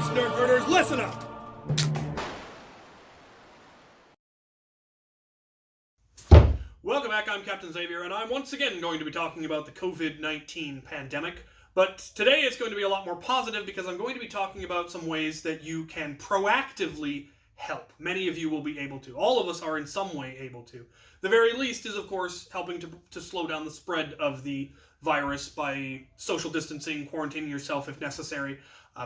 Nerfless nerf herders, listen up! Welcome back, I'm Captain Xavier, and I'm once again going to be talking about the COVID-19 pandemic. But today it's going to be a lot more positive because I'm going to be talking about some ways that you can proactively help. Many of you will be able to. All of us are in some way able to. The very least is, of course, helping to slow down the spread of the virus by social distancing, quarantining yourself if necessary,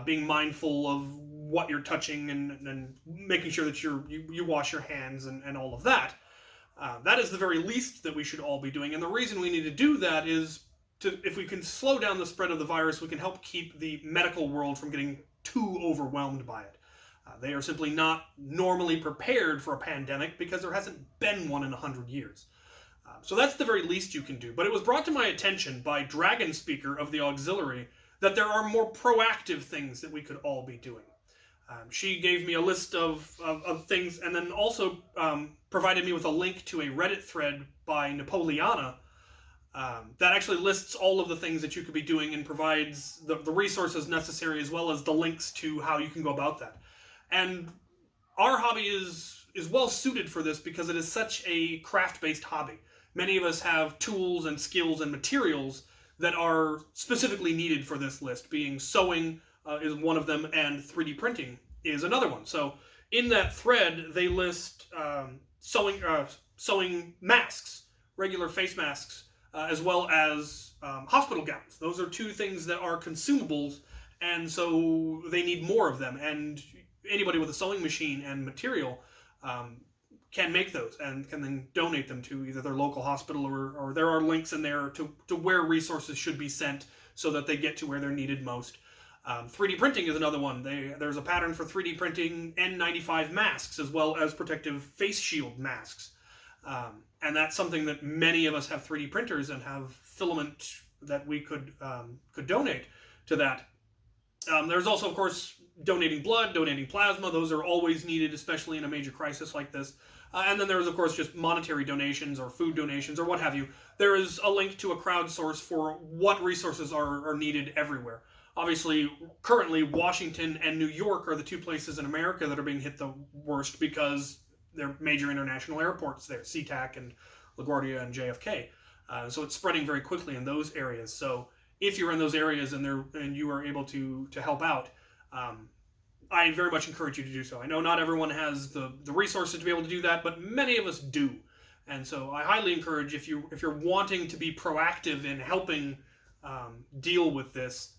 being mindful of what you're touching and making sure that you wash your hands and all of that. That is the very least that we should all be doing. And the reason we need to do that is if we can slow down the spread of the virus, we can help keep the medical world from getting too overwhelmed by it. They are simply not normally prepared for a pandemic because there hasn't been one in 100 years. So that's the very least you can do. But it was brought to my attention by DragonSpeaker of the Auxiliary that there are more proactive things that we could all be doing. She gave me a list of things and then also provided me with a link to a Reddit thread by Napoleanna that actually lists all of the things that you could be doing and provides the resources necessary as well as the links to how you can go about that. And our hobby is well suited for this because it is such a craft-based hobby. Many of us have tools and skills and materials that are specifically needed for this list, being sewing is one of them, and 3D printing is another one. So in that thread, they list sewing masks, regular face masks, as well as hospital gowns. Those are two things that are consumables, and so they need more of them. And anybody with a sewing machine and material can make those and can then donate them to either their local hospital or there are links in there to where resources should be sent so that they get to where they're needed most. 3D printing is another one. There's a pattern for 3D printing N95 masks as well as protective face shield masks. And that's something that many of us have 3D printers and have filament that we could donate to that. There's also, of course, donating blood, donating plasma. Those are always needed, especially in a major crisis like this. And then there's, of course, just monetary donations or food donations or what have you. There is a link to a crowdsource for what resources are needed everywhere. Obviously, currently, Washington and New York are the two places in America that are being hit the worst because they're major international airports there, SeaTac and LaGuardia and JFK. So it's spreading very quickly in those areas. So if you're in those areas and you are able to help out, I very much encourage you to do so. I know not everyone has the resources to be able to do that, but many of us do. And so I highly encourage, if you're wanting to be proactive in helping deal with this,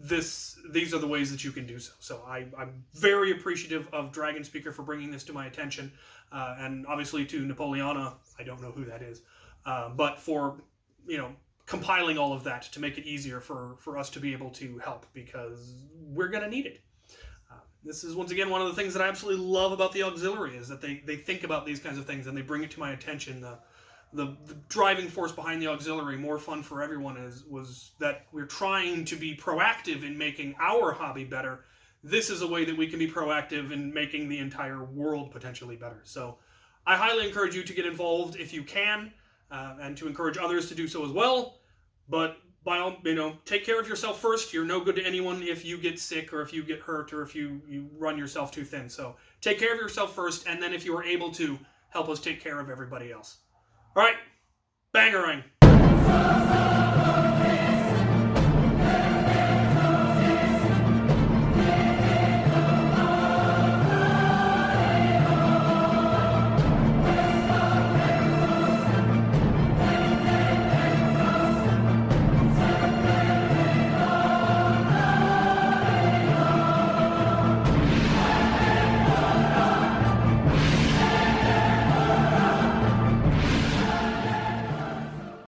these are the ways that you can do so. So I'm very appreciative of DragonSpeaker for bringing this to my attention, and obviously to Napoleanna, I don't know who that is, but for compiling all of that to make it easier for us to be able to help, because we're going to need it. This is, once again, one of the things that I absolutely love about the Auxiliary, is that they think about these kinds of things and they bring it to my attention. The driving force behind the Auxiliary, More Fun for Everyone, was that we're trying to be proactive in making our hobby better. This is a way that we can be proactive in making the entire world potentially better. So I highly encourage you to get involved if you can, and to encourage others to do so as well. But by all, take care of yourself first. You're no good to anyone if you get sick or if you get hurt or if you run yourself too thin. So take care of yourself first, and then if you are able to, help us take care of everybody else. All right, bangarang.